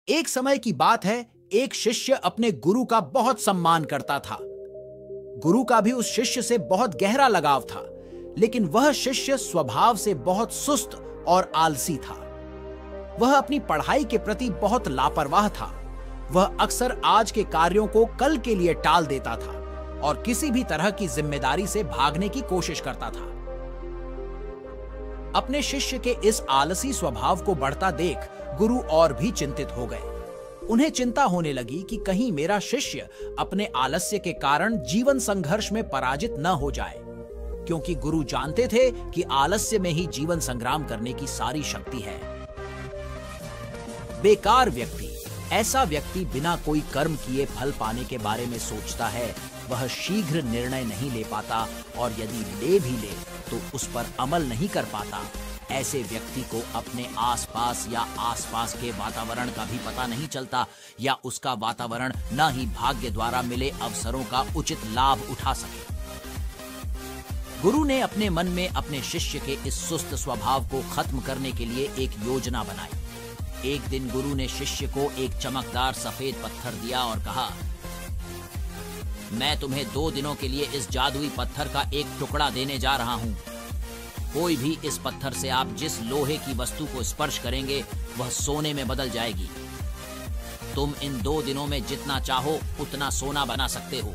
एक समय की बात है, एक शिष्य अपने गुरु का बहुत सम्मान करता था। गुरु का भी उस शिष्य से बहुत गहरा लगाव था, लेकिन वह शिष्य स्वभाव से बहुत सुस्त और आलसी था। वह अपनी पढ़ाई के प्रति बहुत लापरवाह था। वह अक्सर आज के कार्यों को कल के लिए टाल देता था और किसी भी तरह की जिम्मेदारी से भागने की कोशिश करता था। अपने शिष्य के इस आलसी स्वभाव को बढ़ता देख गुरु और भी चिंतित हो गए। उन्हें चिंता होने लगी कि कहीं मेरा शिष्य अपने आलस्य के कारण जीवन संघर्ष में पराजित न हो जाए, क्योंकि गुरु जानते थे कि आलस्य में ही जीवन संग्राम करने की सारी शक्ति है। बेकार व्यक्ति, ऐसा व्यक्ति बिना कोई कर्म किए फल पाने के बारे में सोचता है। वह शीघ्र निर्णय नहीं ले पाता और यदि ले भी ले तो उस पर अमल नहीं कर पाता। ऐसे व्यक्ति को अपने आसपास या आसपास के वातावरण का भी पता नहीं चलता या उसका वातावरण न ही भाग्य द्वारा मिले अवसरों का उचित लाभ उठा सके। गुरु ने अपने मन में अपने शिष्य के इस सुस्त स्वभाव को खत्म करने के लिए एक योजना बनाई। एक दिन गुरु ने शिष्य को एक चमकदार सफेद पत्थर दिया और कहा, मैं तुम्हें 2 दिनों के लिए इस जादुई पत्थर का एक टुकड़ा देने जा रहा हूं। कोई भी इस पत्थर से आप जिस लोहे की वस्तु को स्पर्श करेंगे वह सोने में बदल जाएगी। तुम इन 2 दिनों में जितना चाहो उतना सोना बना सकते हो,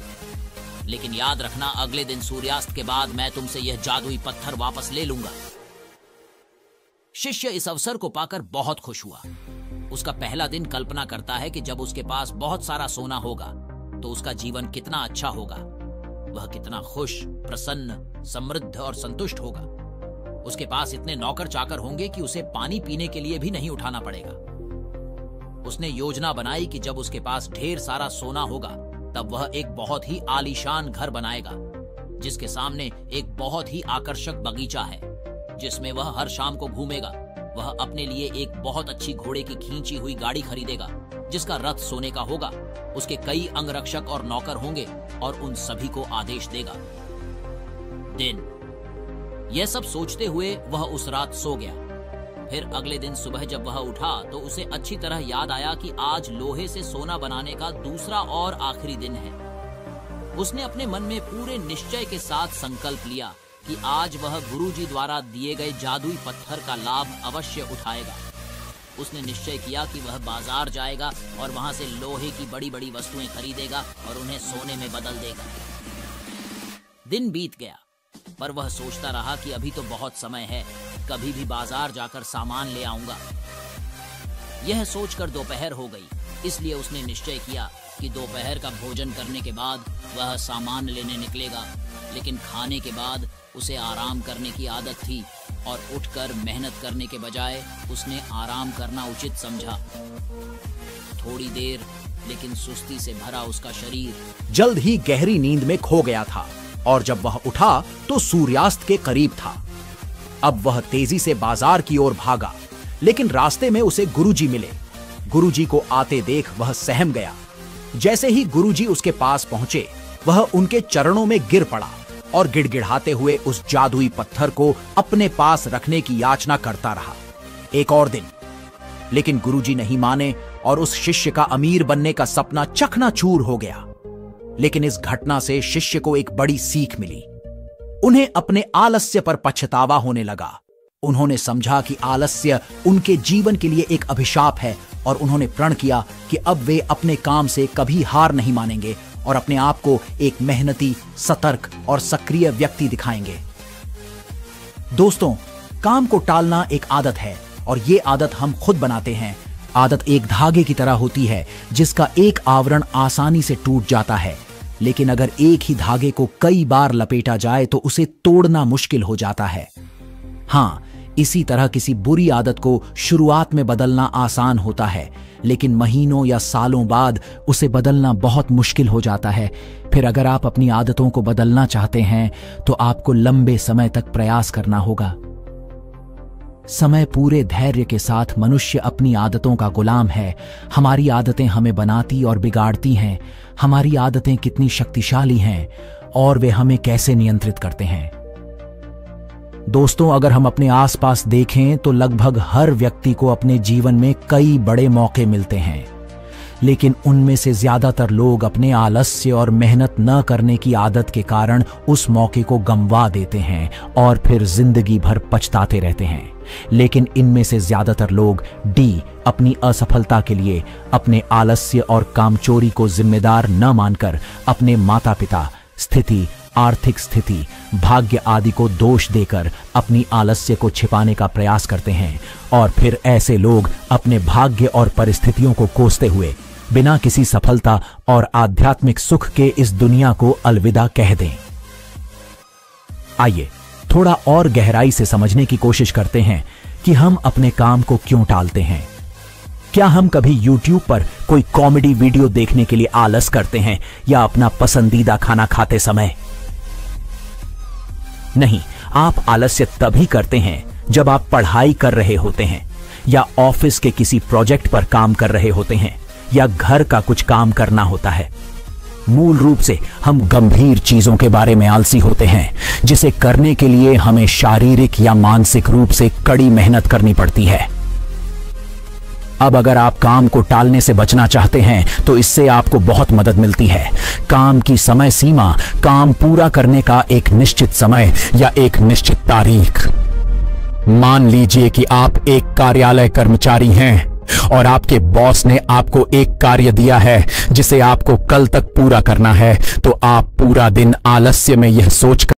लेकिन याद रखना अगले दिन सूर्यास्त के बाद मैं तुमसे यह जादुई पत्थर वापस ले लूंगा। शिष्य इस अवसर को पाकर बहुत खुश हुआ। उसका पहला दिन कल्पना करता है कि जब उसके पास बहुत सारा सोना होगा तो उसका जीवन कितना अच्छा होगा। वह कितना खुश, प्रसन्न, समृद्ध और संतुष्ट होगा। उसके पास इतने नौकर चाकर होंगे कि उसे पानी पीने के लिए भी नहीं उठाना पड़ेगा। उसने योजना बनाई कि जब उसके पास ढेर सारा सोना होगा तब वह एक बहुत ही आलीशान घर बनाएगा, जिसके सामने एक बहुत ही आकर्षक बगीचा है, जिसमें वह हर शाम को घूमेगा। वह अपने लिए एक बहुत अच्छी घोड़े की खींची हुई गाड़ी खरीदेगा, जिसका रथ सोने का होगा। उसके कई अंगरक्षक और नौकर होंगे और उन सभी को आदेश देगा। दिन यह सब सोचते हुए वह उस रात सो गया। फिर अगले दिन सुबह जब वह उठा तो उसे अच्छी तरह याद आया कि आज लोहे से सोना बनाने का दूसरा और आखिरी दिन है। उसने अपने मन में पूरे निश्चय के साथ संकल्प लिया कि आज वह गुरुजी द्वारा दिए गए जादुई पत्थर का लाभ अवश्य उठाएगा। उसने निश्चय किया कि वह बाजार जाएगा और वहां से लोहे की बड़ी बड़ी वस्तुएं खरीदेगा और उन्हें सोने में बदल देगा। दिन बीत गया, पर वह सोचता रहा कि अभी तो बहुत समय है, कभी भी बाजार जाकर सामान ले आऊंगा। यह सोचकर दोपहर हो गई, इसलिए उसने निश्चय किया कि दोपहर का भोजन करने के बाद वह सामान लेने निकलेगा। लेकिन खाने के बाद उसे आराम करने की आदत थी और उठकर मेहनत करने के बजाय उसने आराम करना उचित समझा। थोड़ी देर, लेकिन सुस्ती से भरा उसका शरीर जल्द ही गहरी नींद में खो गया था और जब वह उठा तो सूर्यास्त के करीब था। अब वह तेजी से बाजार की ओर भागा, लेकिन रास्ते में उसे गुरुजी मिले। गुरुजी को आते देख वह सहम गया। जैसे ही गुरुजी उसके पास पहुंचे, वह उनके चरणों में गिर पड़ा और गिड़गिड़ाते हुए उस जादुई पत्थर को अपने पास रखने की याचना करता रहा। एक और दिन, लेकिन गुरुजी नहीं माने और उस शिष्य का अमीर बनने का सपना चकनाचूर हो गया। लेकिन इस घटना से शिष्य को एक बड़ी सीख मिली। उन्हें अपने आलस्य पर पछतावा होने लगा। उन्होंने समझा कि आलस्य उनके जीवन के लिए एक अभिशाप है और उन्होंने प्रण किया कि अब वे अपने काम से कभी हार नहीं मानेंगे और अपने आप को एक मेहनती, सतर्क और सक्रिय व्यक्ति दिखाएंगे। दोस्तों, काम को टालना एक आदत है और ये आदत हम खुद बनाते हैं। आदत एक धागे की तरह होती है जिसका एक आवरण आसानी से टूट जाता है, लेकिन अगर एक ही धागे को कई बार लपेटा जाए तो उसे तोड़ना मुश्किल हो जाता है। हाँ, इसी तरह किसी बुरी आदत को शुरुआत में बदलना आसान होता है, लेकिन महीनों या सालों बाद उसे बदलना बहुत मुश्किल हो जाता है। फिर अगर आप अपनी आदतों को बदलना चाहते हैं तो आपको लंबे समय तक प्रयास करना होगा। समय पूरे धैर्य के साथ मनुष्य अपनी आदतों का गुलाम है। हमारी आदतें हमें बनाती और बिगाड़ती हैं। हमारी आदतें कितनी शक्तिशाली हैं और वे हमें कैसे नियंत्रित करते हैं। दोस्तों, अगर हम अपने आसपास देखें तो लगभग हर व्यक्ति को अपने जीवन में कई बड़े मौके मिलते हैं, लेकिन उनमें से ज्यादातर लोग अपने आलस्य और मेहनत न करने की आदत के कारण उस मौके को गंवा देते हैं और फिर जिंदगी भर पछताते रहते हैं। लेकिन इनमें से ज्यादातर लोग डी, अपनी असफलता के लिए अपने आलस्य और कामचोरी को जिम्मेदार न मानकर अपने माता पिता, स्थिति, आर्थिक स्थिति, भाग्य आदि को दोष देकर अपनी आलस्य को छिपाने का प्रयास करते हैं और फिर ऐसे लोग अपने भाग्य और परिस्थितियों को कोसते हुए बिना किसी सफलता और आध्यात्मिक सुख के इस दुनिया को अलविदा कह दें। आइए थोड़ा और गहराई से समझने की कोशिश करते हैं कि हम अपने काम को क्यों टालते हैं। क्या हम कभी YouTube पर कोई कॉमेडी वीडियो देखने के लिए आलस करते हैं या अपना पसंदीदा खाना खाते समय? नहीं, आप आलस्य तभी करते हैं जब आप पढ़ाई कर रहे होते हैं या ऑफिस के किसी प्रोजेक्ट पर काम कर रहे होते हैं या घर का कुछ काम करना होता है। मूल रूप से हम गंभीर चीजों के बारे में आलसी होते हैं, जिसे करने के लिए हमें शारीरिक या मानसिक रूप से कड़ी मेहनत करनी पड़ती है। अब अगर आप काम को टालने से बचना चाहते हैं तो इससे आपको बहुत मदद मिलती है। काम की समय सीमा, काम पूरा करने का एक निश्चित समय या एक निश्चित तारीख। मान लीजिए कि आप एक कार्यालय कर्मचारी हैं और आपके बॉस ने आपको एक कार्य दिया है जिसे आपको कल तक पूरा करना है, तो आप पूरा दिन आलस्य में यह सोचकर